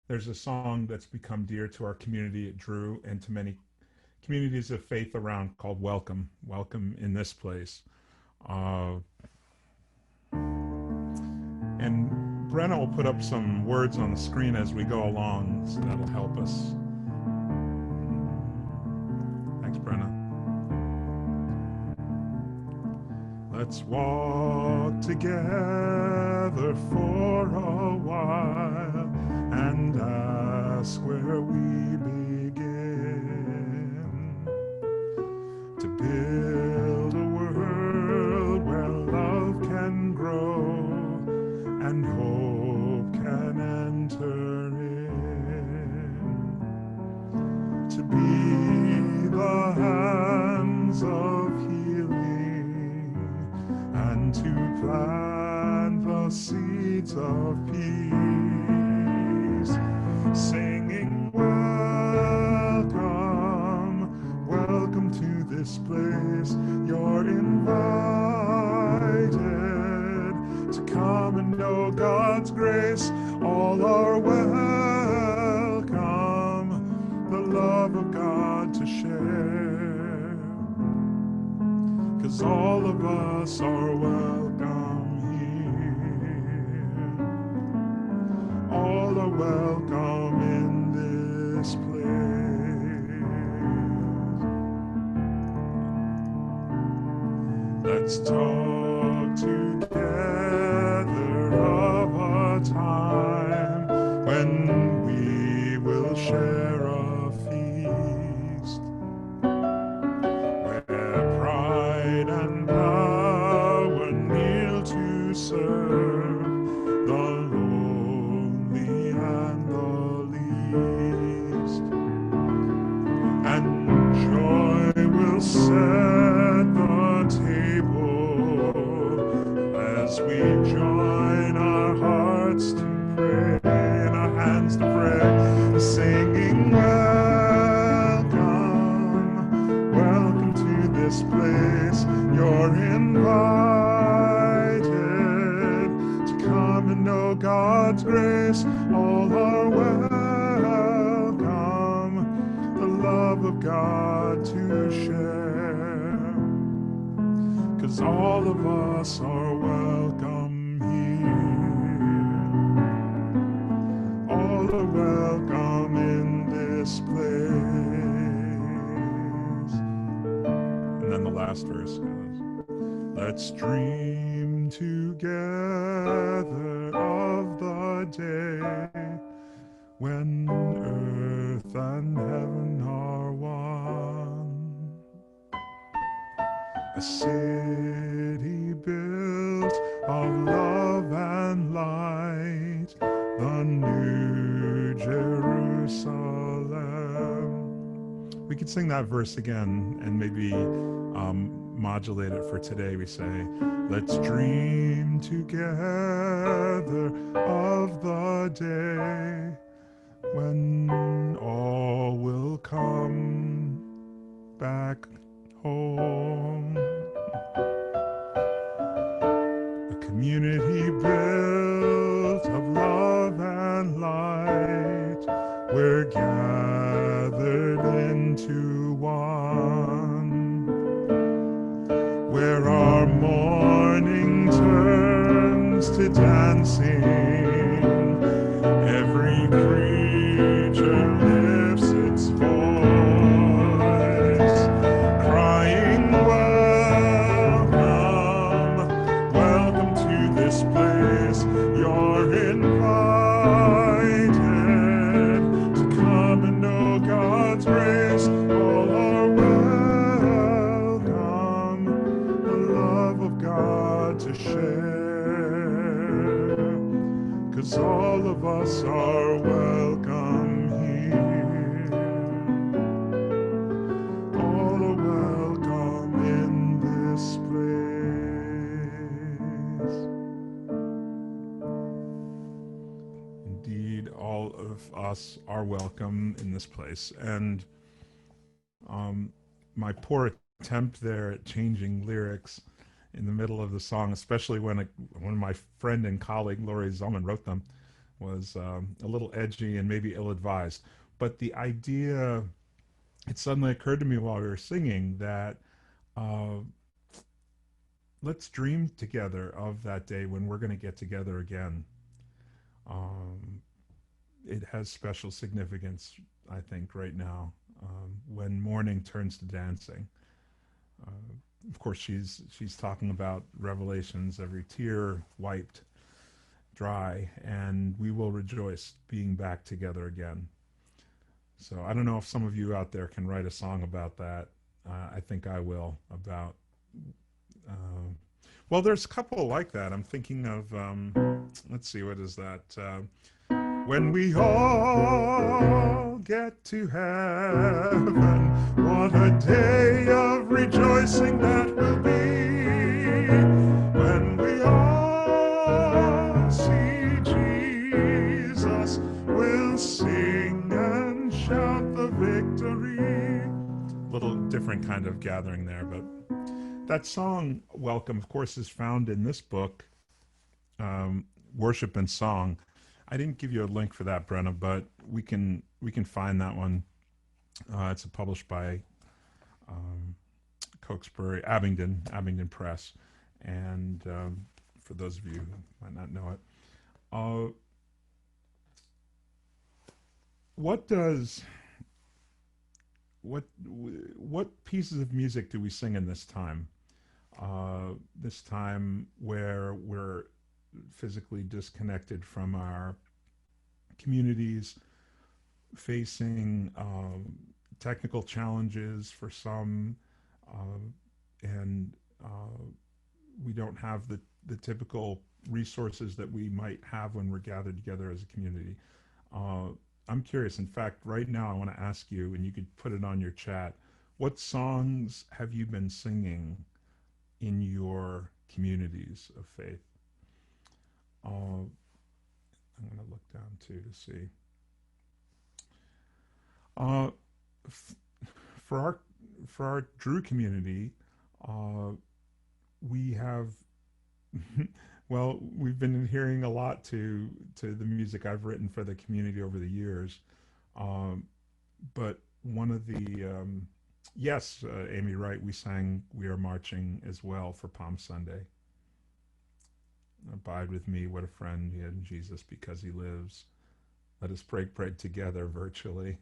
there's a song that's become dear to our community at Drew and to many communities of faith around called Welcome, Welcome in This Place. Uh, and Brenna will put up some words on the screen as we go along, so that'll help us. Thanks, Brenna. Let's walk together for a while and ask where we begin to build a world where love can grow and hope can enter in, to be the hands of healing and to plant the seeds of peace, singing welcome, welcome to this place. You're invited to come and know God's grace. All are welcome, the love of God to share, 'cause all of us are welcome here. All are welcome in this place. Let's talk together of a time when we will share a feast, where pride and power kneel to serve the lonely and the least, and joy will set the table as we join our hearts to pray and our hands to pray, singing welcome, welcome to this place. You're invited to come and know God's grace. All are welcome, the love of God to share, 'cause all of us are welcome here. All are welcome in this place. And then the last verse goes, let's dream together of the day when earth and heaven are one, a city built of love and light, the new Jerusalem. We could sing that verse again and maybe modulate it for today. We say, let's dream together of the day when all will come back home. A community built of love and light, we're gathered into one, where our mourning turns to dancing, every creature lifts its voice, crying welcome, welcome to this place. You're invited to come and know God's grace. All are welcome, the love of God to share, 'cause all of us are welcome here. All are welcome in this place. Indeed, all of us are welcome in this place. And my poor attempt there at changing lyrics in the middle of the song, especially when my friend and colleague Laurie Zellman wrote them, was a little edgy and maybe ill-advised. But the idea, it suddenly occurred to me while we were singing that uh, let's dream together of that day when we're going to get together again. Um, it has special significance, I think, right now, when mourning turns to dancing. Uh, of course, she's talking about Revelations, every tear wiped dry, and we will rejoice being back together again. So I don't know if some of you out there can write a song about that. I think I will. About uh, well, there's a couple like that. I'm thinking of let's see, what is that? When we all get to heaven, what a day of rejoicing that will be. When we all see Jesus, we'll sing and shout the victory. Little different kind of gathering there, but that song, Welcome, of course, is found in this book, Worship and Song. I didn't give you a link for that, Brenna, but we can find that one. It's published by Cokesbury, Abingdon Press, and for those of you who might not know it, what pieces of music do we sing in this time? This time where we're physically disconnected from our communities, facing technical challenges for some, and we don't have the typical resources that we might have when we're gathered together as a community. I'm curious, in fact, right now I want to ask you, and you could put it on your chat, what songs have you been singing in your communities of faith? I'm going to look down too to see. For our Drew community, we have well, we've been adhering a lot to the music I've written for the community over the years. But one of the yes, Amy, right, we sang "We Are Marching" as well for Palm Sunday. Abide with me, what a friend he had in Jesus, because he lives. Let us break bread together virtually.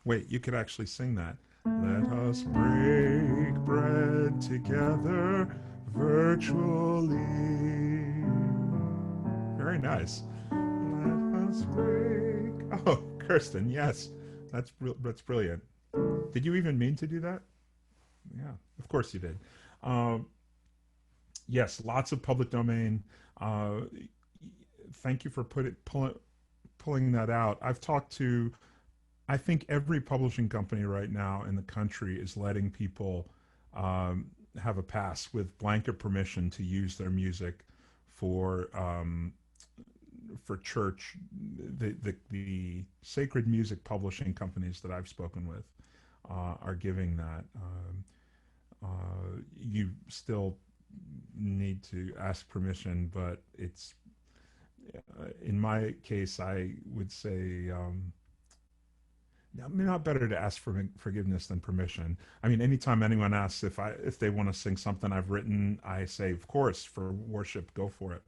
Wait, you could actually sing that. Let us break bread together virtually. Very nice. Let us break. Oh, Kirsten, yes, that's brilliant. Did you even mean to do that? Yeah, of course you did. Yes, lots of public domain. Thank you for pulling that out. I've talked to, I think every publishing company right now in the country is letting people have a pass with blanket permission to use their music for church. The sacred music publishing companies that I've spoken with are giving that. You still need to ask permission, but it's in my case, I would say not better to ask for forgiveness than permission. I mean, anytime anyone asks if they want to sing something I've written, I say, of course, for worship, go for it.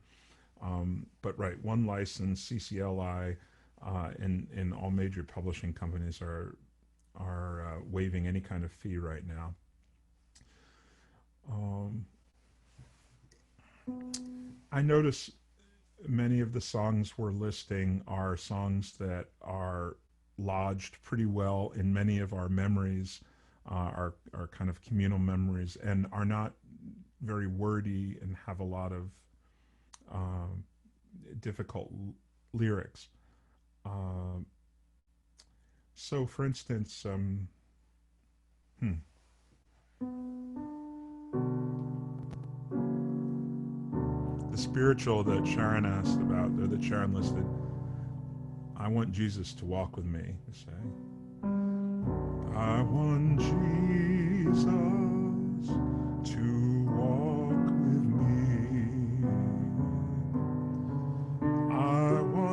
But right, one license, CCLI, and all major publishing companies are waiving any kind of fee right now. I notice many of the songs we're listing are songs that are lodged pretty well in many of our memories, our kind of communal memories, and are not very wordy and have a lot of difficult lyrics. So, for instance, the spiritual that Sharon asked about, or that Sharon listed, I want Jesus to walk with me, you say. I want Jesus to walk with me. I want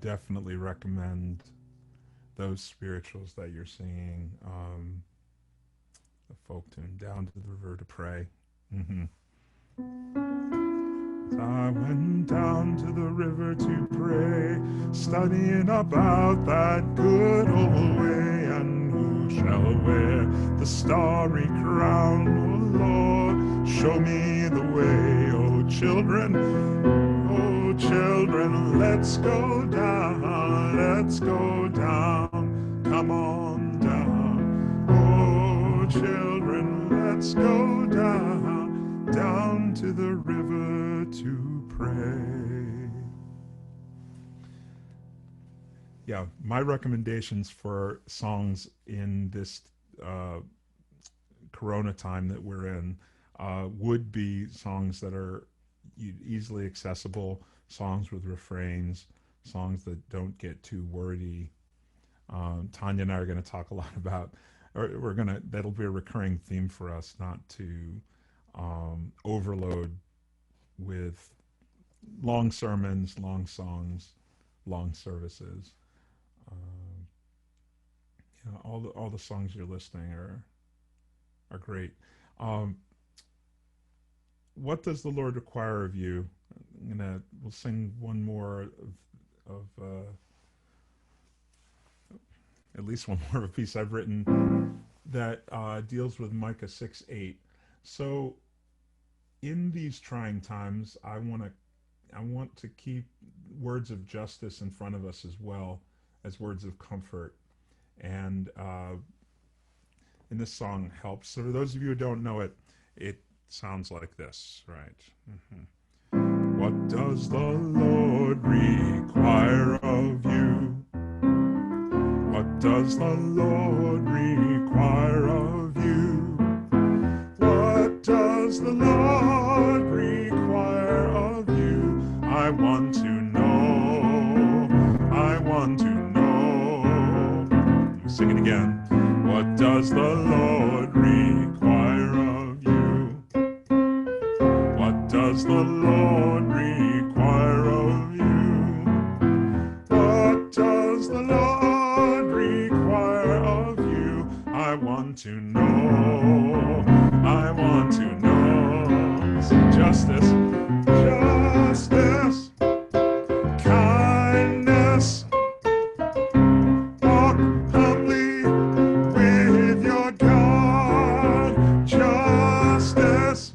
definitely recommend those spirituals that you're singing. The folk tune, Down to the River to Pray. Mm-hmm. I went down to the river to pray, studying about that good old way, and who shall wear the starry crown? O Lord, show me the way. Oh children, let's go down, let's go down, come on down. Oh children, let's go down, down to the river to pray. Yeah, my recommendations for songs in this Corona time that we're in would be songs that are easily accessible, songs with refrains, songs that don't get too wordy. Tanya and I are going to talk a lot about, or that'll be a recurring theme for us, not to overload with long sermons, long songs, long services. All the songs you're listing are great. What does the Lord require of you? We'll sing one more of at least one more of a piece I've written that deals with Micah 6:8. So in these trying times, I want to keep words of justice in front of us as well as words of comfort. And this song helps. So for those of you who don't know it, it sounds like this, right? Mm-hmm. What does the Lord require of you? What does the Lord require of you? What does the Lord require of you? I want to know. I want to know. Sing it again. What does the Lord require of you? What does the Lord require of you? What does the Lord require of you? I want to know. I want to know. Justice, justice, kindness. Walk humbly with your God. Justice,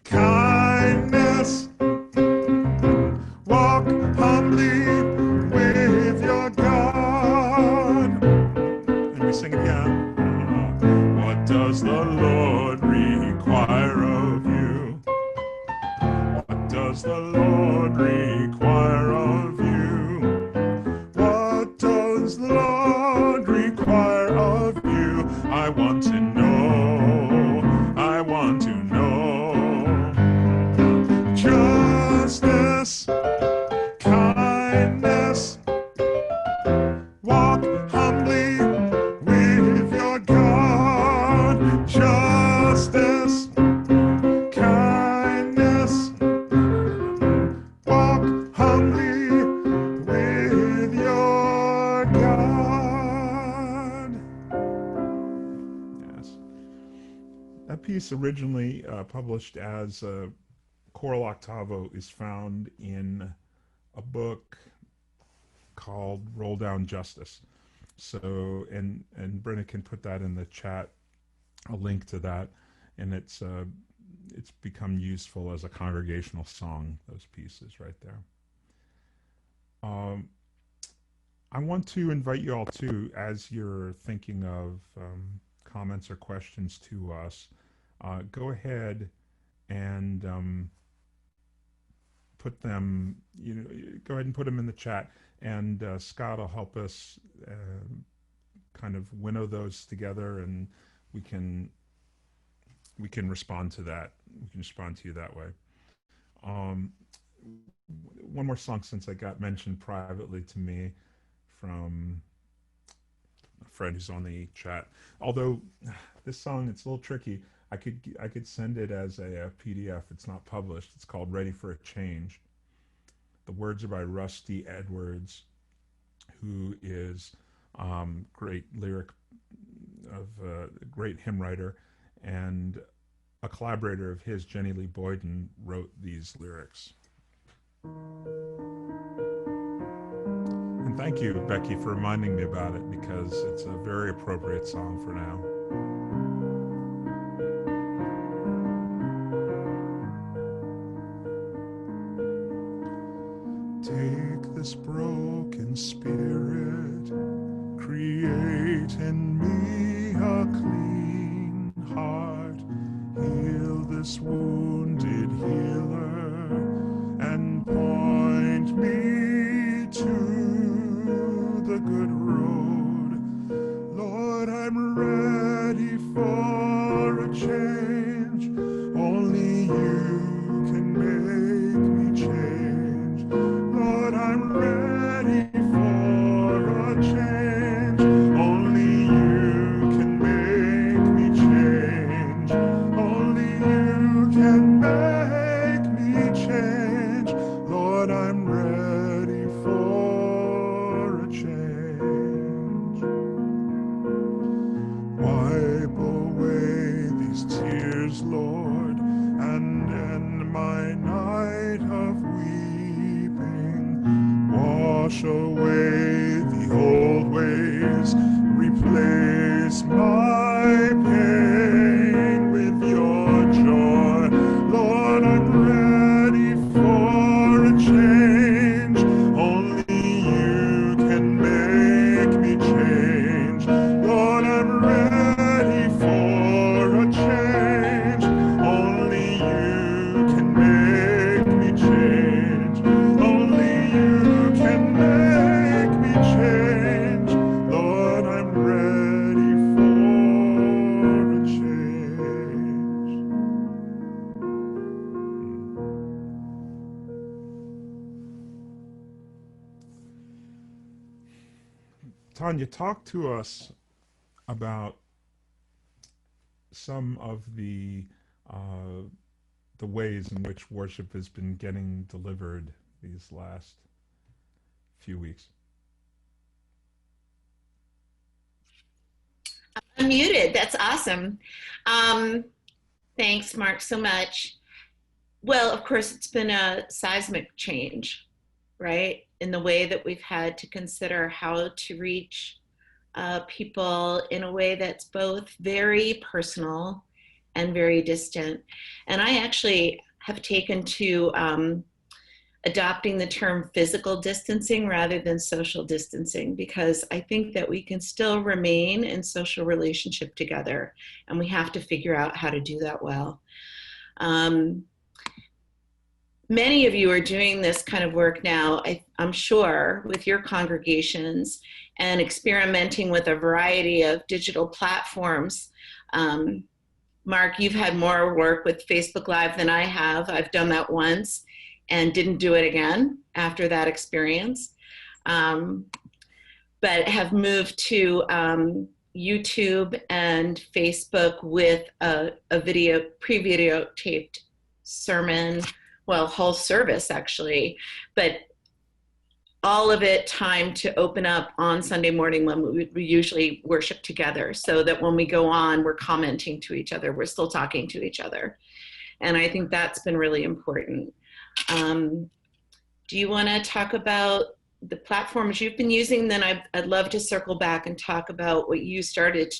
kindness. Walk humbly with your God. Let me sing it again. What does the Lord require of you? What does the Lord require of you? What does the Lord require of you? I want to know. I want to know. Justice, kindness. Walk humbly with your God. Justice, kindness. Walk humbly with your God. Yes. That piece, originally published as a choral octavo, is found in a book called Roll Down Justice. So, and Brennan can put that in the chat, a link to that, and it's become useful as a congregational song, those pieces right there. I want to invite you all too, as you're thinking of comments or questions to us, go ahead and put them, go ahead and put them in the chat, and Scott will help us kind of winnow those together, and we can respond to that. We can respond to you that way. One more song, since I got mentioned privately to me from a friend who's on the chat. Although this song, it's a little tricky. I could send it as a PDF. It's not published. It's called "Ready for a Change." The words are by Rusty Edwards, who is great lyric of great hymn writer, and a collaborator of his, Jenny Lee Boyden, wrote these lyrics. And thank you, Becky, for reminding me about it, because it's a very appropriate song for now. Take this broken spirit, create in me a clean heart, heal this wounded healer, and point me to the good road. Lord, I'm ready for a change. Only you can make me change. Lord, I'm ready for a change. Only you can make me change. Only you can make me change. Lord, I'm ready for a change. Wipe away these tears, Lord, and end my night of weeping. Wash away the old ways, replace my pain with your joy. Lord, I'm ready for a change. Only you can make me change. Lord, I'm ready for a change. Only you can make me change. Only you can make me change. Lord, I'm ready for a change. Tanya, talk to us about some of the ways in which worship has been getting delivered these last few weeks. Unmuted. That's awesome. Thanks, Mark, so much. Well, of course, it's been a seismic change, right? In the way that we've had to consider how to reach people in a way that's both very personal and very distant. And I actually have taken to adopting the term physical distancing rather than social distancing, because I think that we can still remain in social relationship together, and we have to figure out how to do that well. Many of you are doing this kind of work now, I'm sure, with your congregations and experimenting with a variety of digital platforms. Mark, you've had more work with Facebook Live than I have. I've done that once and didn't do it again after that experience, but have moved to YouTube and Facebook with a pre-video taped sermon, well, whole service actually, but all of it timed to open up on Sunday morning when we usually worship together, so that when we go on, we're commenting to each other, we're still talking to each other. And I think that's been really important. Do you want to talk about the platforms you've been using? Then I'd love to circle back and talk about what you started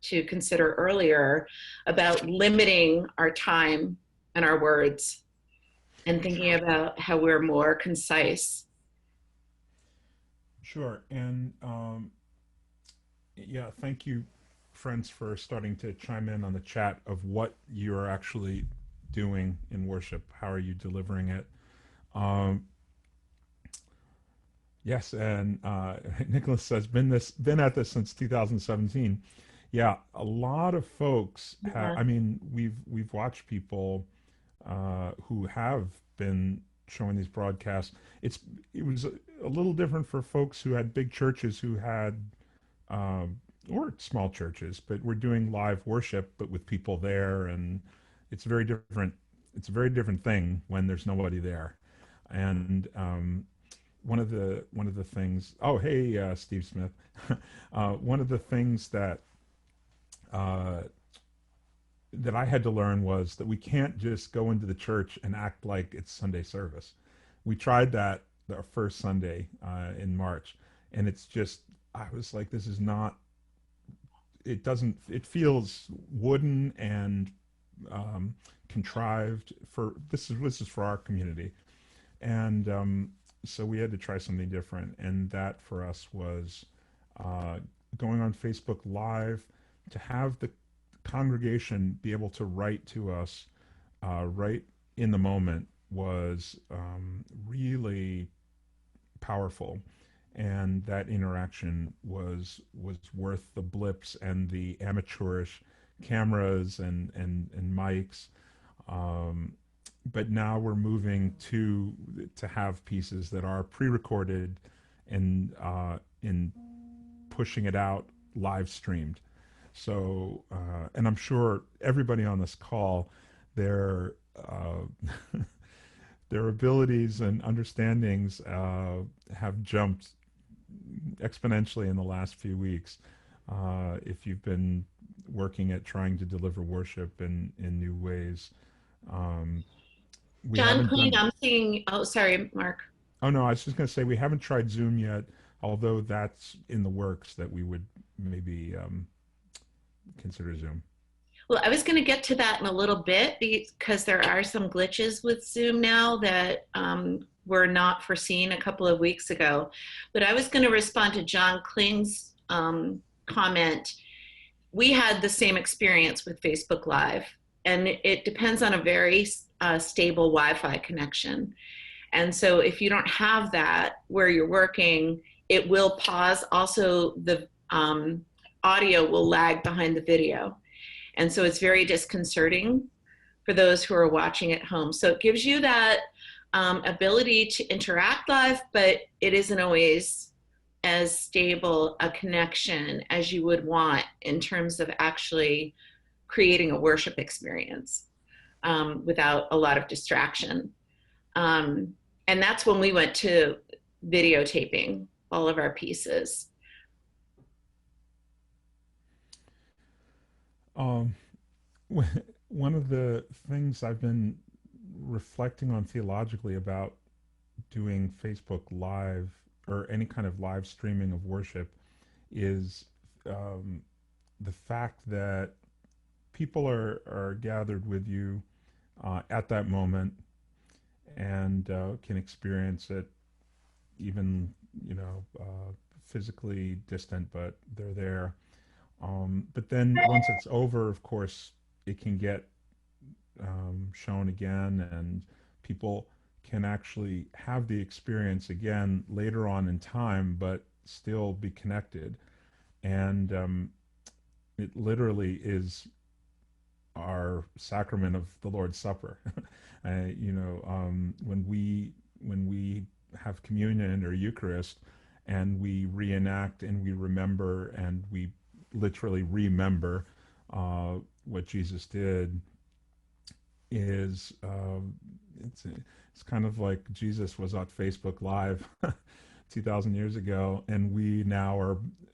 to consider earlier about limiting our time and our words and thinking about how we're more concise. Sure. And yeah, thank you, friends, for starting to chime in on the chat of what you're actually doing in worship. How are you delivering it? Yes, and Nicholas says, been at this since 2017. Yeah, a lot of folks have. I mean, we've watched people who have been showing these broadcasts. It was a little different for folks who had big churches who had or small churches, but we're doing live worship, but with people there, and it's very different. It's a very different thing when there's nobody there. And one of the things. Oh, hey, Steve Smith. One of the things uh, that I had to learn was that we can't just go into the church and act like it's Sunday service. We tried that the first Sunday in March, and it's just I was like, this is not. It doesn't. It feels wooden and um, contrived for this is for our community, and so we had to try something different, and that for us was uh, going on Facebook Live to have the congregation be able to write to us right in the moment was really powerful, and that interaction was worth the blips and the amateurish cameras and mics. Um, but now we're moving to have pieces that are pre-recorded and in pushing it out live streamed. So, and I'm sure everybody on this call, their their abilities and understandings have jumped exponentially in the last few weeks. If you've been working at trying to deliver worship in new ways, um, we John haven't Kling, done. I'm seeing, oh, sorry, Mark. Oh no, I was just going to say we haven't tried Zoom yet, although that's in the works that we would maybe consider Zoom. Well, I was going to get to that in a little bit because there are some glitches with Zoom now that were not foreseen a couple of weeks ago. But I was going to respond to John Kling's comment. We had the same experience with Facebook Live, and it depends on a very stable Wi Fi connection. And so if you don't have that where you're working, it will pause. Also, the audio will lag behind the video. And so it's very disconcerting for those who are watching at home. So it gives you that ability to interact live, but it isn't always as stable a connection as you would want in terms of actually creating a worship experience without a lot of distraction. And that's when we went to videotaping all of our pieces. Um, one of the things I've been reflecting on theologically about doing Facebook Live or any kind of live streaming of worship is um, the fact that people are gathered with you at that moment and can experience it even physically distant, but they're there. But then once it's over, of course, it can get shown again, and people can actually have the experience again later on in time, but still be connected. And it literally is our sacrament of the Lord's Supper. When we have communion or Eucharist, and we reenact and we remember and we literally remember what Jesus did, is it's kind of like Jesus was on Facebook Live 2,000 years ago, and we now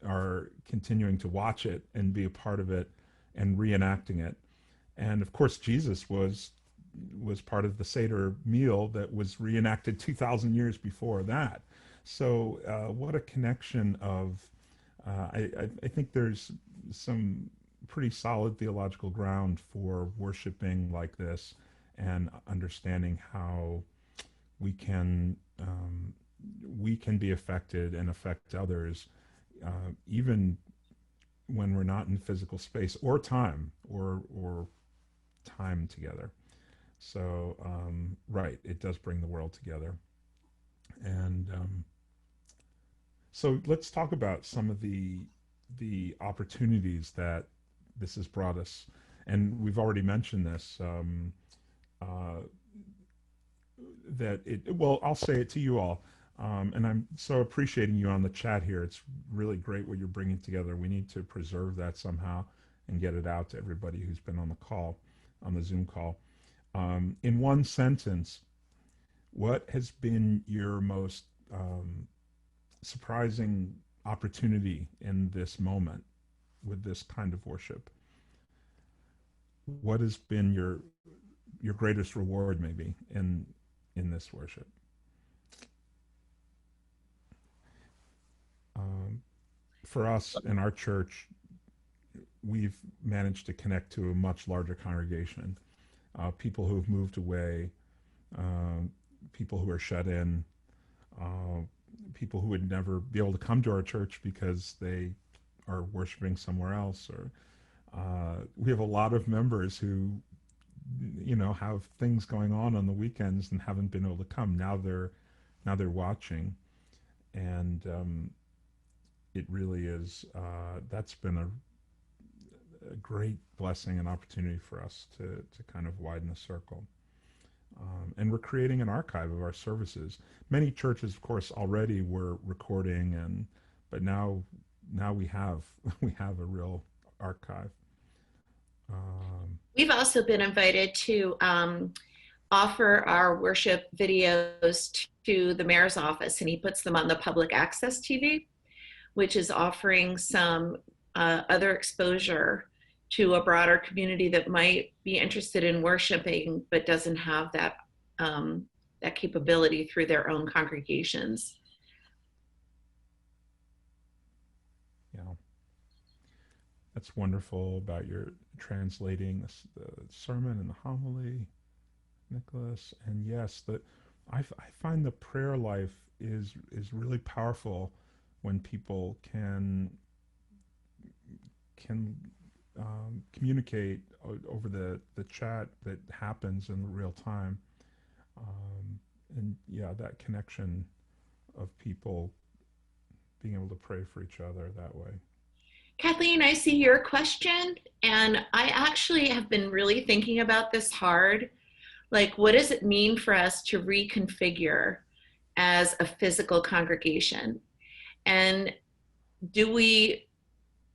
are continuing to watch it and be a part of it and reenacting it. And of course, Jesus was part of the Seder meal that was reenacted 2,000 years before that. So what a connection of I think there's some pretty solid theological ground for worshiping like this and understanding how we can we can be affected and affect others even when we're not in physical space or time together. So right, it does bring the world together. And so let's talk about some of the opportunities that this has brought us. And we've already mentioned this. Uh, that it well, I'll say it to you all. And I'm so appreciating you on the chat here. It's really great what you're bringing together. We need to preserve that somehow and get it out to everybody who's been on the call, on the Zoom call. In one sentence, What has been your most surprising opportunity in this moment with this kind of worship? What has been your greatest reward, maybe, in this worship? Um, for us in our church, we've managed to connect to a much larger congregation. People who've moved away, uh, people who are shut in, uh, people who would never be able to come to our church because they are worshiping somewhere else. Or we have a lot of members who, have things going on the weekends and haven't been able to come. Now they're watching, and it really is. That's been a great blessing and opportunity for us to kind of widen the circle. And we're creating an archive of our services. Many churches, of course, already were recording, but now we have we have a real archive. We've also been invited to offer our worship videos to the mayor's office, and he puts them on the public access TV, which is offering some other exposure to a broader community that might be interested in worshiping but doesn't have that capability through their own congregations. Yeah, that's wonderful about your translating the sermon and the homily, Nicholas. And yes, I find the prayer life is really powerful when people can communicate over the chat that happens in real time. And yeah, that connection of people being able to pray for each other that way. Kathleen, I see your question, and I actually have been really thinking about this hard. Like, what does it mean for us to reconfigure as a physical congregation? And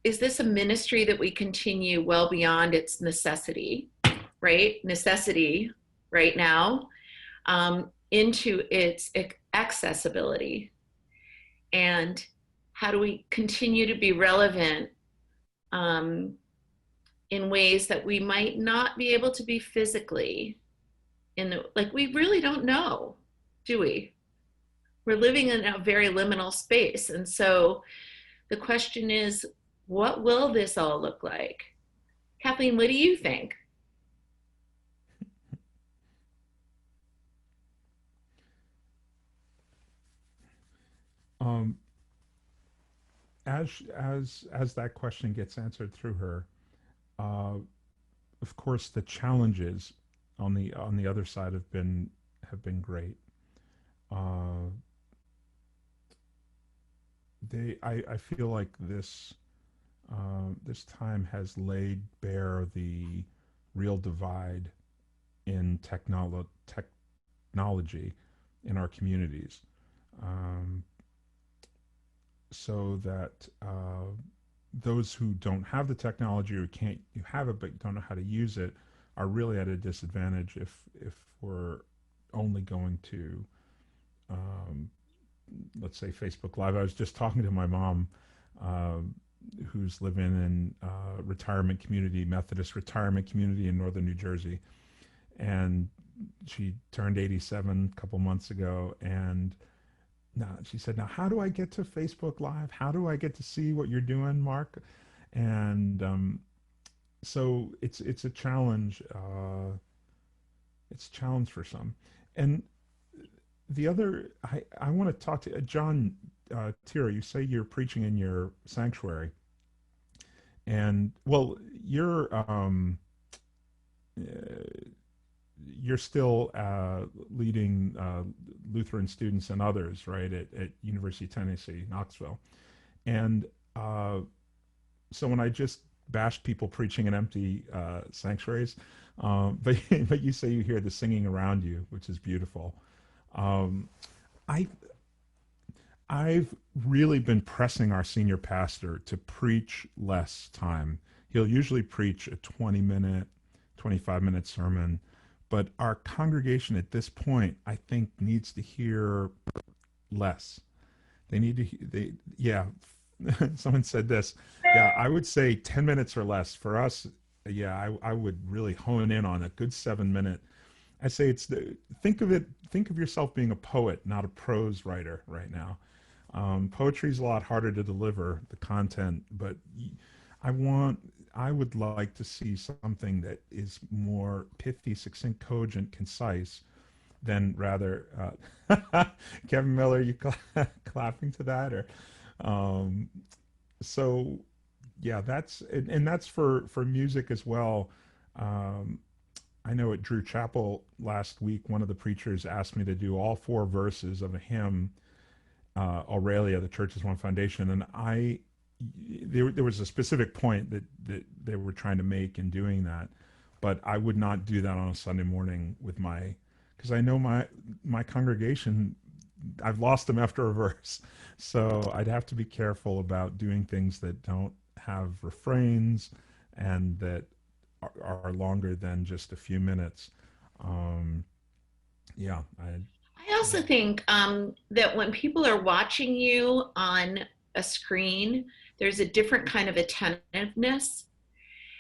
is this a ministry that we continue well beyond its necessity, right? Necessity right now, into its accessibility? And how do we continue to be relevant in ways that we might not be able to be physically? Like, we really don't know, do we? We're living in a very liminal space. And so the question is, what will this all look like? Kathleen, what do you think? Um, as that question gets answered through her, uh, of course, the challenges on the other side have been great. Uh, I feel like this time has laid bare the real divide in technology in our communities, um, so that those who don't have the technology or you have it but don't know how to use it are really at a disadvantage if we're only going to, um, let's say, Facebook Live. I was just talking to my mom, um, who's living in Methodist retirement community in northern New Jersey, and she turned 87 a couple months ago, and now she said, "Now, how do I get to Facebook Live? How do I get to see what you're doing, Mark?" And so it's a challenge. It's a challenge for some. And the other, I want to talk to John Tira. You say you're preaching in your sanctuary, and well, you're still leading Lutheran students and others, right, at University of Tennessee, Knoxville. And so when I just bash people preaching in empty sanctuaries, but but you say you hear the singing around you, which is beautiful. Um, I I've really been pressing our senior pastor to preach less time. He'll usually preach a 20-minute, 25-minute sermon, But our congregation at this point, I think, needs to hear less. They need to, yeah. Someone said this. Yeah, I would say 10 minutes or less for us. Yeah, I would really hone in on a good 7 minute. I say think of it, think of yourself being a poet, not a prose writer right now. Poetry is a lot harder to deliver the content, but I want, I would like to see something that is more pithy, succinct, cogent, concise than rather. Kevin Miller, you clapping to that, or um, so yeah, and that's for music as well. Um, I know at Drew Chapel last week, one of the preachers asked me to do all four verses of a hymn, Aurelia, the Church's One Foundation, and there was a specific point that they were trying to make in doing that, but I would not do that on a Sunday morning with because I know my congregation, I've lost them after a verse, so I'd have to be careful about doing things that don't have refrains and that are longer than just a few minutes. Um, yeah, I also think that when people are watching you on a screen, there's a different kind of attentiveness.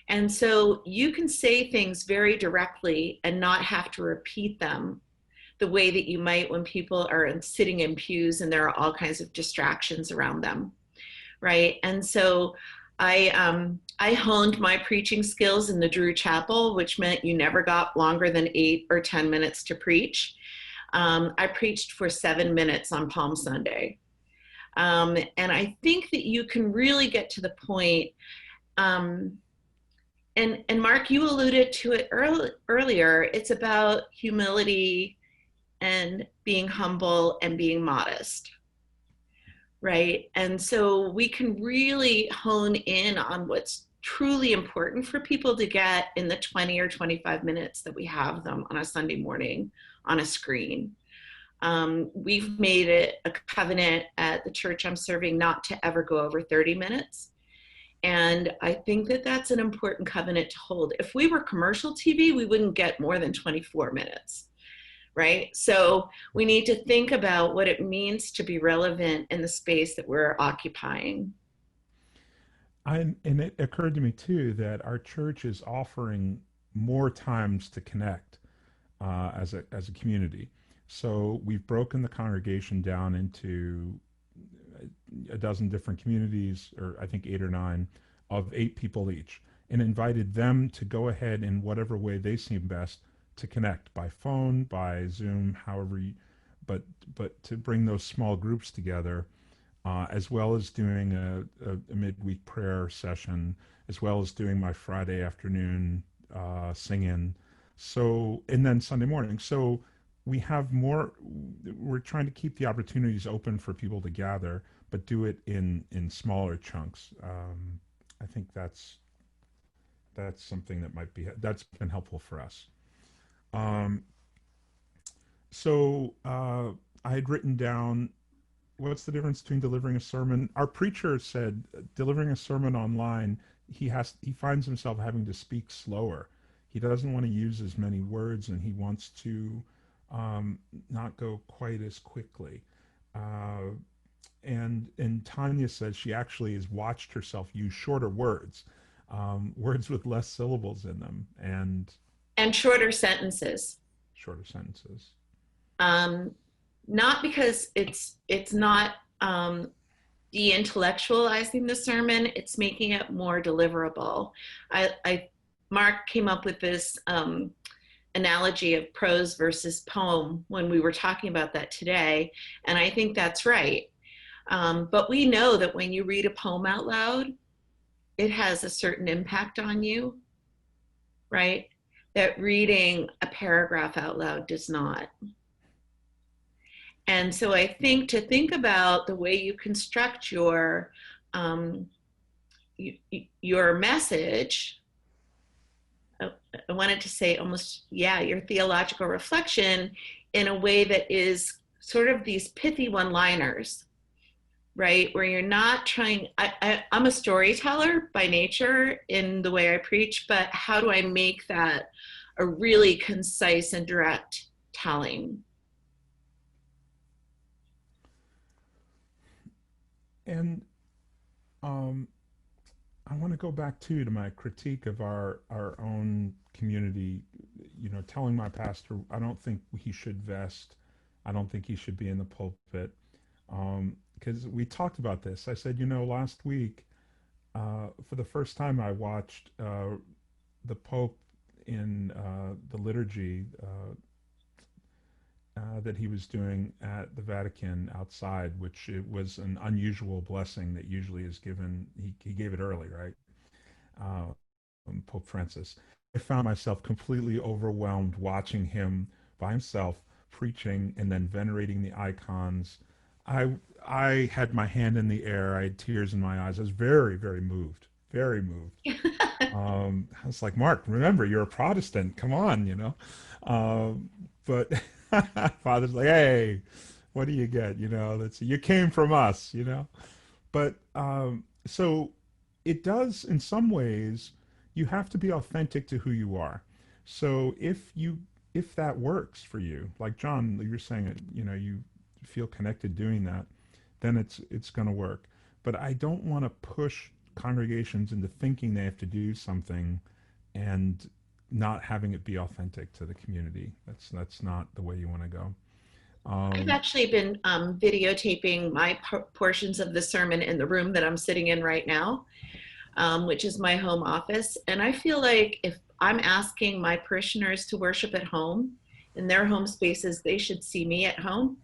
And so you can say things very directly and not have to repeat them the way that you might when people are sitting in pews and there are all kinds of distractions around them, right? And so I honed my preaching skills in the Drew Chapel, which meant you never got longer than 8 or 10 minutes to preach. I preached for 7 minutes on Palm Sunday. And I think that you can really get to the point. And Mark, you alluded to it earlier. It's about humility and being humble and being modest, right? And so we can really hone in on what's truly important for people to get in the 20 or 25 minutes that we have them on a Sunday morning on a screen. We've made it a covenant at the church I'm serving not to ever go over 30 minutes. And I think that that's an important covenant to hold. If we were commercial TV, we wouldn't get more than 24 minutes, right? So we need to think about what it means to be relevant in the space that we're occupying. and it occurred to me too that our church is offering more times to connect as a community. So we've broken the congregation down into a dozen different communities, or I think 8 or 9, of 8 people each, and invited them to go ahead in whatever way they seem best to connect by phone, by Zoom, however but to bring those small groups together, as well as doing a midweek prayer session, as well as doing my Friday afternoon sing-in. So, and then Sunday morning. So we have more, we're trying to keep the opportunities open for people to gather, but do it in smaller chunks. I think that's something that's been helpful for us. Um, so I had written down, what's the difference between delivering a sermon? Our preacher said delivering a sermon online, he finds himself having to speak slower. He doesn't want to use as many words, and he wants to not go quite as quickly. Uh, and Tanya says she actually has watched herself use shorter words, words with less syllables in them, And shorter sentences. shorter sentences. Um, Not because it's not de-intellectualizing the sermon, it's making it more deliverable. Mark came up with this analogy of prose versus poem when we were talking about that today, and I think that's right. But we know that when you read a poem out loud, it has a certain impact on you, right? That reading a paragraph out loud does not. And so I think to think about the way you construct your message, I wanted to say almost, yeah, your theological reflection in a way that is sort of these pithy one-liners, right? Where you're not trying, I'm a storyteller by nature in the way I preach, but how do I make that a really concise and direct telling. And I want to go back too to my critique of our own community. Telling my pastor I don't think he should vest. I don't think he should be in the pulpit. Because we talked about this. I said, last week, for the first time, I watched the Pope in the liturgy that he was doing at the Vatican outside, which it was an unusual blessing that usually is given. He gave it early, right? Pope Francis. I found myself completely overwhelmed watching him by himself preaching and then venerating the icons. I had my hand in the air. I had tears in my eyes. I was very, very moved. Very moved. I was like, Mark, remember, you're a Protestant. Come on. But Father's like, hey, what do you get? You came from us. But so it does, in some ways, you have to be authentic to who you are. So if that works for you, like John, you were saying it, you feel connected doing that, then it's going to work. But I don't want to push congregations into thinking they have to do something and not having it be authentic to the community. That's not the way you want to go. I've actually been videotaping my portions of the sermon in the room that I'm sitting in right now, which is my home office. And I feel like if I'm asking my parishioners to worship at home in their home spaces, they should see me at home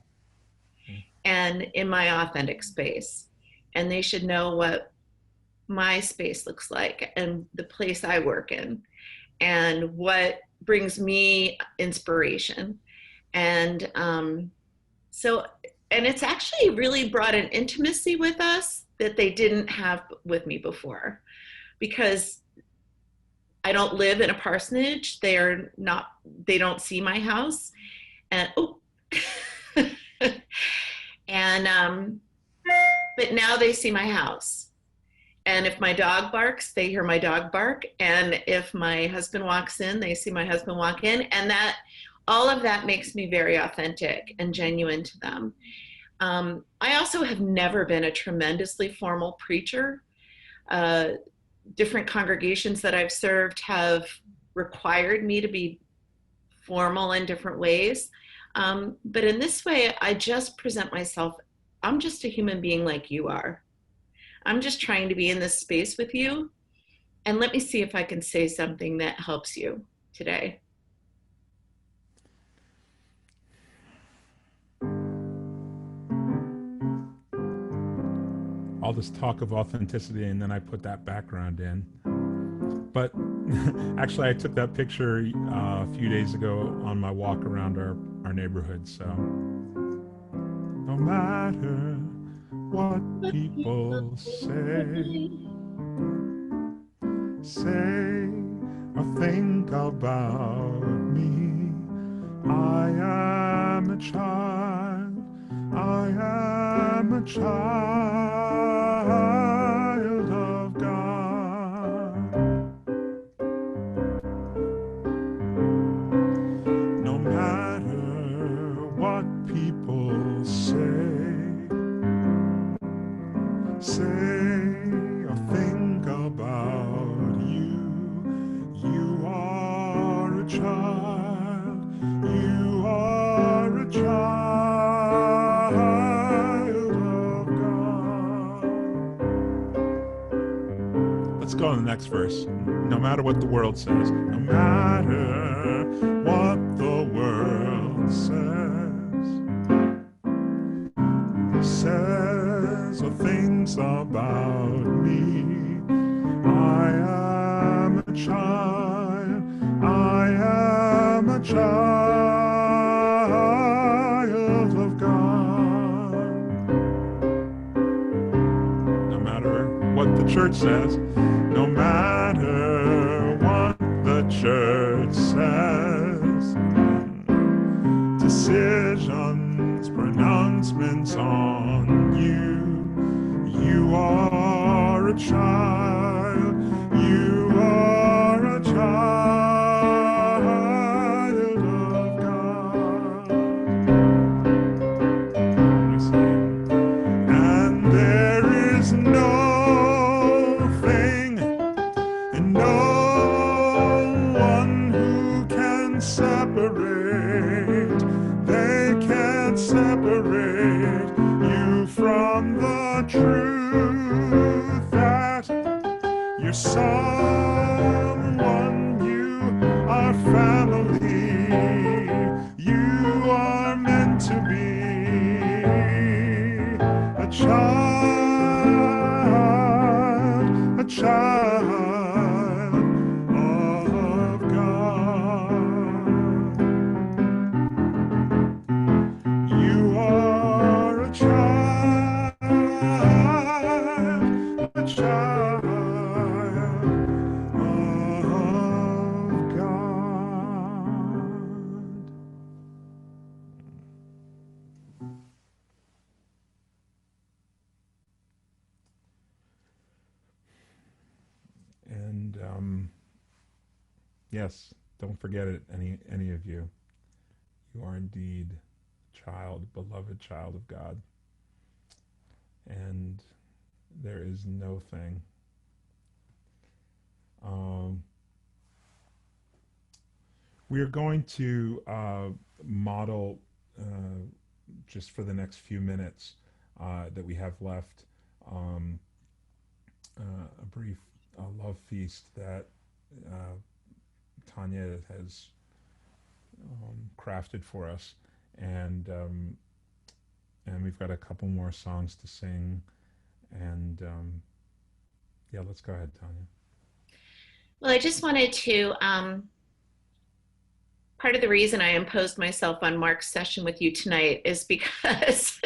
and in my authentic space. And they should know what my space looks like and the place I work in and what brings me inspiration. And and it's actually really brought an intimacy with us that they didn't have with me before, because I don't live in a parsonage. They don't see my house. And and but now they see my house. And if my dog barks, they hear my dog bark. And if my husband walks in, they see my husband walk in. And all of that makes me very authentic and genuine to them. I also have never been a tremendously formal preacher. Different congregations that I've served have required me to be formal in different ways. But in this way, I just present myself. I'm just a human being like you are. I'm just trying to be in this space with you. And let me see if I can say something that helps you today. All this talk of authenticity, and then I put that background in. But actually, I took that picture a few days ago on my walk around our neighborhood. So no matter what people say or think about me, I am a child. I am a child of God. No matter what people say or think about you, you are a child. You are a child of God. Let's go on the next verse. No matter what the world says, no matter what the world says or thinks about me, I am a child. I am a child of God. No matter what the church says, no matter what the church says, decisions, pronouncements on you, you are a child. You are a child can separate, they can't separate you from the truth that you're someone, you are family, you are meant to be a child, a child of God. You are a child, a child of God. And yes, don't forget it, any of you. You are indeed child, beloved child of God. And there is no thing. Um, we are going to model just for the next few minutes that we have left um, a brief love feast that Tanya has crafted for us, and we've got a couple more songs to sing, and yeah, let's go ahead, Tanya. Well, I just wanted to, part of the reason I imposed myself on Mark's session with you tonight is because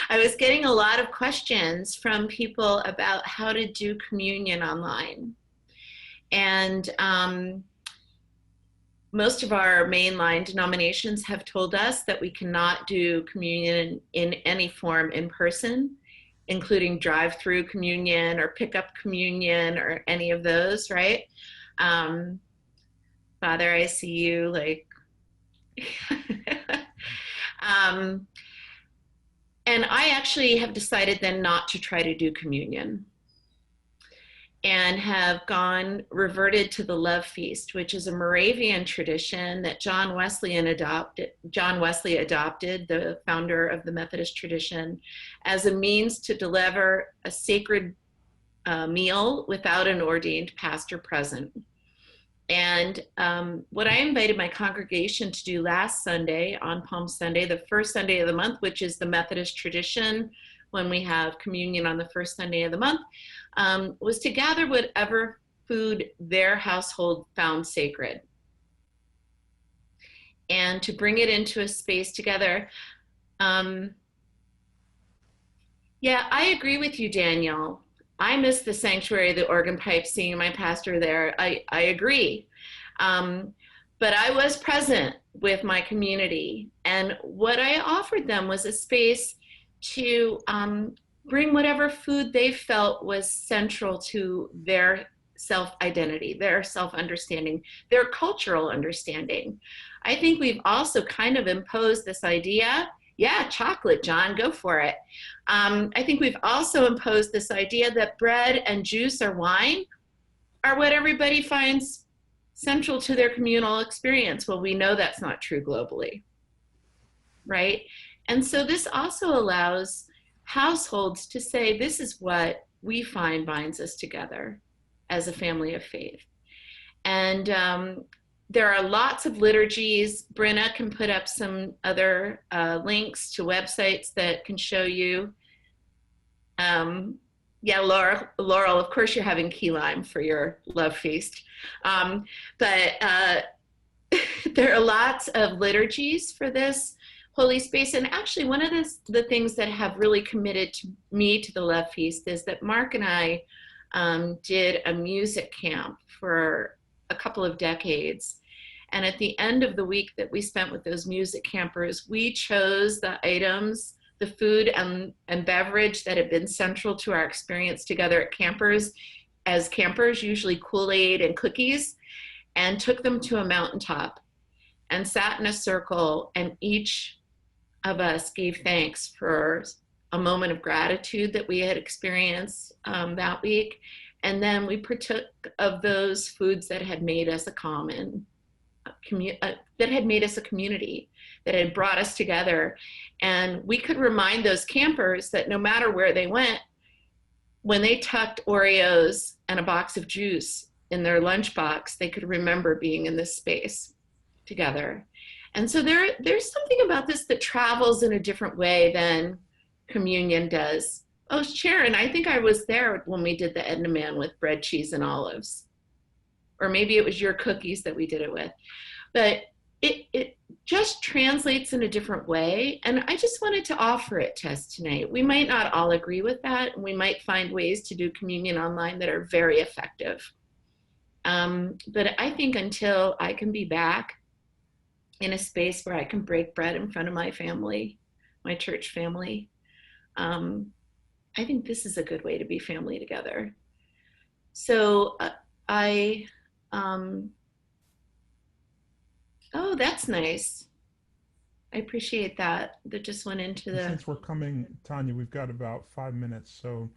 I was getting a lot of questions from people about how to do communion online. And most of our mainline denominations have told us that we cannot do communion in any form in person, including drive-through communion or pickup communion or any of those, right? Father, I see you, like. And I actually have decided then not to try to do communion, and have reverted to the love feast, which is a Moravian tradition that John Wesley adopted, the founder of the Methodist tradition, as a means to deliver a sacred meal without an ordained pastor present. And what I invited my congregation to do last Sunday, on Palm Sunday, the first Sunday of the month, which is the Methodist tradition when we have communion on the first Sunday of the month, was to gather whatever food their household found sacred and to bring it into a space together. Yeah, I agree with you, Daniel. I miss the sanctuary, the organ pipe, seeing my pastor there. I agree. But I was present with my community, and what I offered them was a space to bring whatever food they felt was central to their self-identity, their self-understanding, their cultural understanding. I think we've also kind of imposed this idea, yeah, chocolate, John, go for it. I think we've also imposed this idea that bread and juice or wine are what everybody finds central to their communal experience. Well, we know that's not true globally, right? And so this also allows households to say, this is what we find binds us together as a family of faith. And there are lots of liturgies. Brenna can put up some other links to websites that can show you. Yeah, Laurel, of course you're having key lime for your love feast. But there are lots of liturgies for this holy space. And actually one of the things that have really committed me to the love feast is that Mark and I did a music camp for a couple of decades. And at the end of the week that we spent with those music campers, we chose the items, the food and beverage that had been central to our experience together as campers, usually Kool-Aid and cookies, and took them to a mountaintop and sat in a circle, and each of us gave thanks for a moment of gratitude that we had experienced that week. And then we partook of those foods that had made us a common. that had made us a community, that had brought us together. And we could remind those campers that no matter where they went, when they tucked Oreos and a box of juice in their lunchbox, they could remember being in this space together. And so there's something about this that travels in a different way than communion does. Oh, Sharon, I think I was there when we did the Edna Man with bread, cheese, and olives. Or maybe it was your cookies that we did it with. But it just translates in a different way. And I just wanted to offer it to us tonight. We might not all agree with that, and we might find ways to do communion online that are very effective. But I think until I can be back in a space where I can break bread in front of my family, my church family, I think this is a good way to be family together. So oh, that's nice. I appreciate that. That just went into the. Since we're coming, Tanya, we've got about 5 minutes, so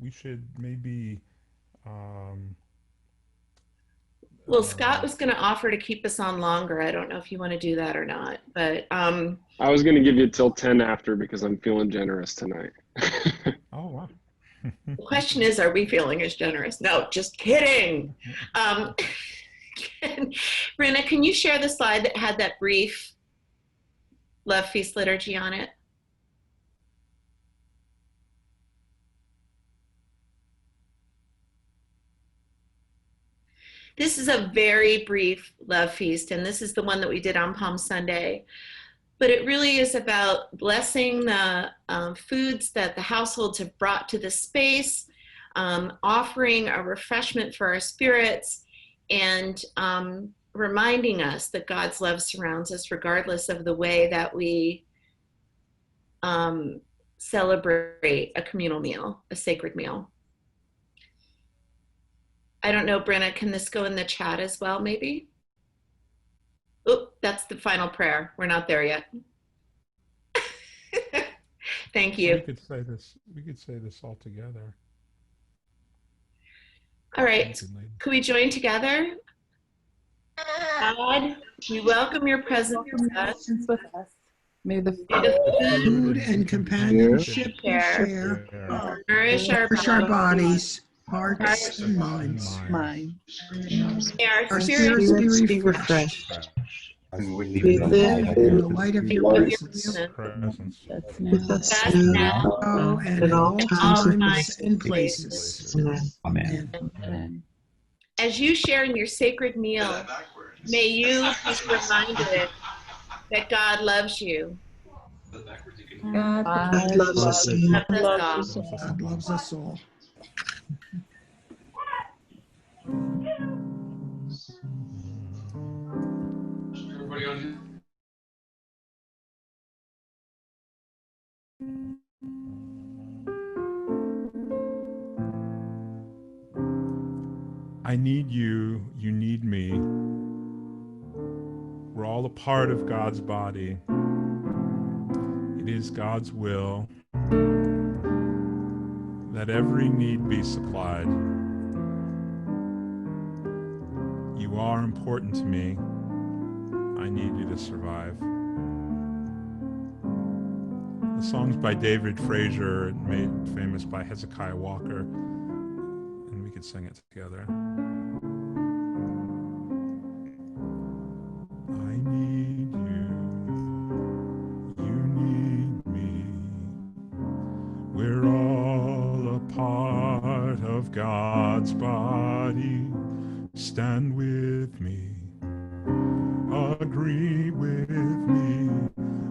we should maybe. Well, Scott was going to offer to keep us on longer. I don't know if you want to do that or not, but. I was going to give you till 10 after because I'm feeling generous tonight. Oh, wow. The question is, are we feeling as generous? No, just kidding. Brenna, can you share the slide that had that brief Love Feast liturgy on it? This is a very brief Love Feast, and this is the one that we did on Palm Sunday. But it really is about blessing the foods that the households have brought to the space, offering a refreshment for our spirits, and reminding us that God's love surrounds us regardless of the way that we celebrate a communal meal, a sacred meal. I don't know, Brenna, can this go in the chat as well, maybe? Oh, that's the final prayer. We're not there yet. Thank you. We could say this all together. All right. Could we join together? God, we welcome your presence with us. May the food and companionship we share nourish our bodies, hearts, and minds. May Our spirits be refreshed. We live in the light of your presence. with us Now and at all times and places. Amen. As you share in your sacred meal, may you be reminded that God loves you. God loves us all. all. God loves us all. Everybody on. I need you, you need me. We're all a part of God's body. It is God's will that every need be supplied. You are important to me. I need you to survive. The song's by David Fraser, made famous by Hezekiah Walker, and we could sing it together. I need you, you need me. We're all a part of God's body. Stand with me, agree with me.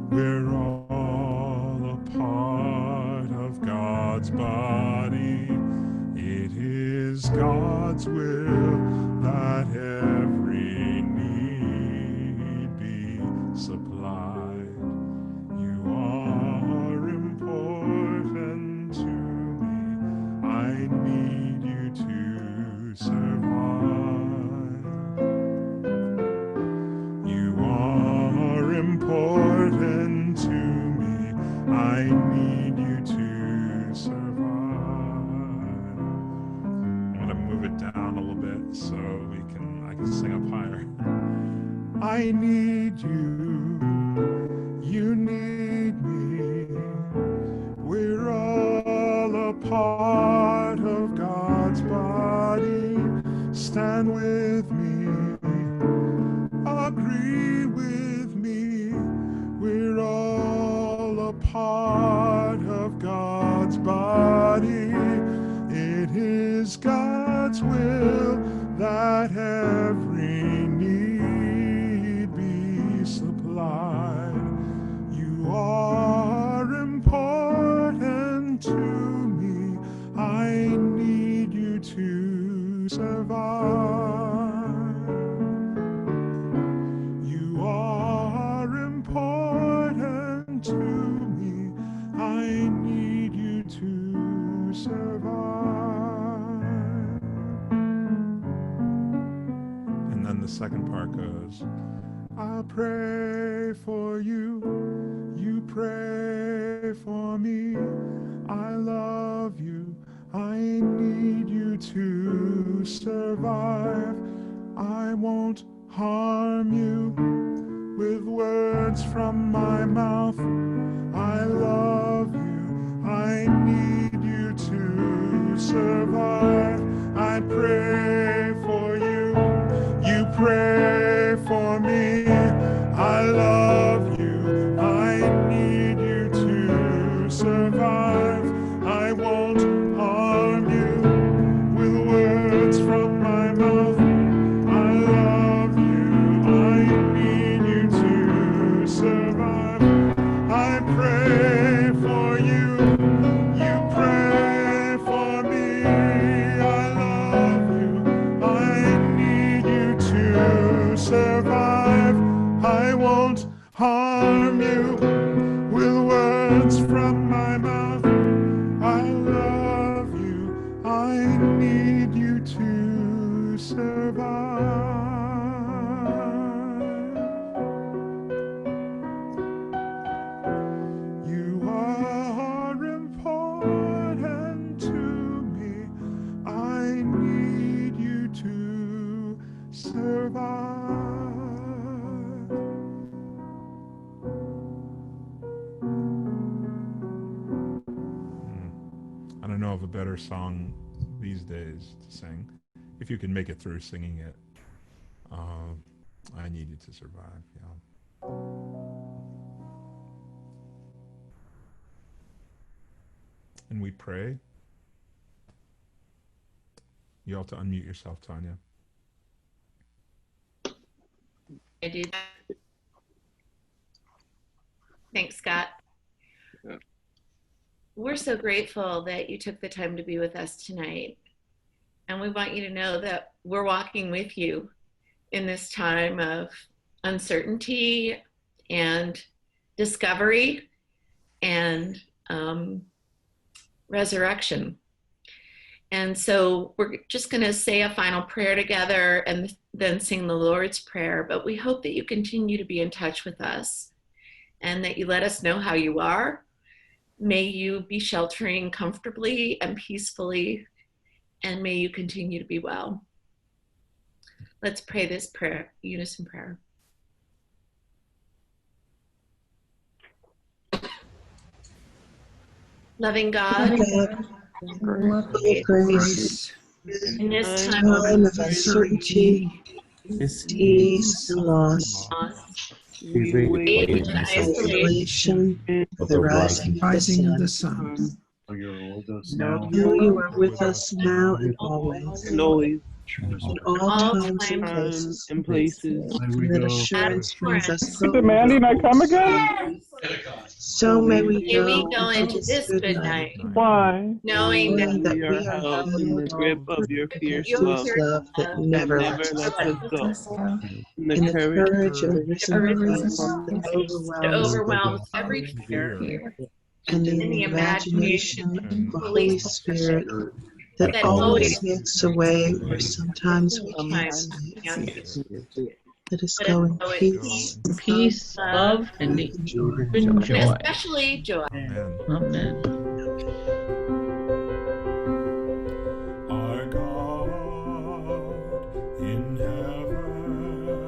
We're all a part of God's body. It is God's will that every need be supplied. You are important to me. I need you to survive. You are important to me. I need you to survive. I'm gonna move it down a little bit so I can sing up higher. I need you. You need me. We're all a part of God's body. Stand with me. Agree with me. We're all a part of God's body. It is God's will that every need be supplied. You are important to me. I need you to survive. You are important to me. I need you to survive. And then the second part goes, I pray for you, you pray for me. I love you, I need you to survive. I won't harm you with words from my mouth. I love you, I need you to survive. I pray for you, you pray for me. I love you, I need you to survive. I won't harm you with words from my mouth. I love you, I need you to survive. I pray for you, you pray for me. I love you, I need you to survive. I won't harm you with words from my mouth. I love you, I need you to survive. You are important to me. I need you to survive. I don't know of a better song these days to sing. If you can make it through singing it, I need you to survive. Yeah. And we pray. You have to unmute yourself, Tanya. I do that. Thanks, Scott. Yeah. We're so grateful that you took the time to be with us tonight. And we want you to know that we're walking with you in this time of uncertainty and discovery and resurrection. And so we're just going to say a final prayer together and then sing the Lord's Prayer. But we hope that you continue to be in touch with us and that you let us know how you are. May you be sheltering comfortably and peacefully, and may you continue to be well. Let's pray this prayer, unison prayer. Loving God, Love of grace, in this time time of of uncertainty, disease, and loss, We wait age and isolation, isolation, the rising of the sun. for your orders Know now you are with us now and always, and always, in all all times and times places, and places. where we and that go. assurance brings us hope. Did Mandy not come again? So may we May we go go into this good night, Why? knowing that knowing that We are held in the grip of your fierce your love fierce love that love never never lets us lets us go. go. In In the the courage courage of a risen Christ that that overwhelms overwhelms every Fear. fear, and in in the the imagination and of the Holy Spirit that that always always makes a way where sometimes we can't sometimes see it. can't see it. Let us Let go us in go in peace, Peace, love, and and joy. and joy. especially joy. Amen. Amen. Our God in heaven,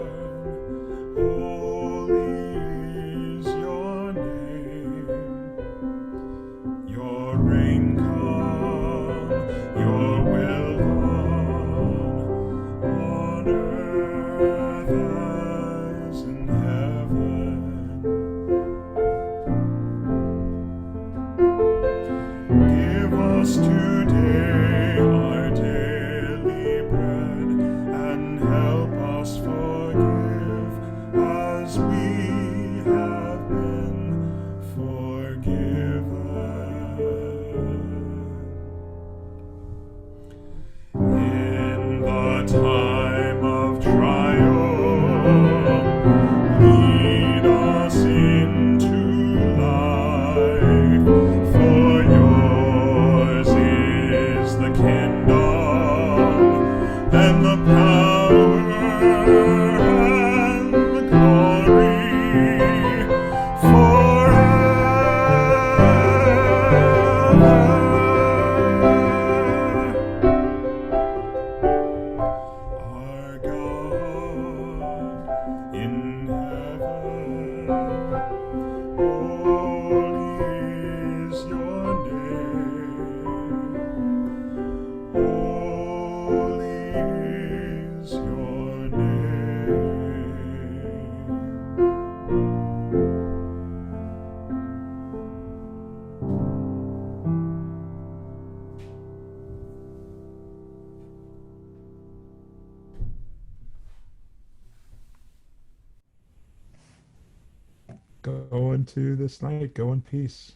go into this night. Go in peace.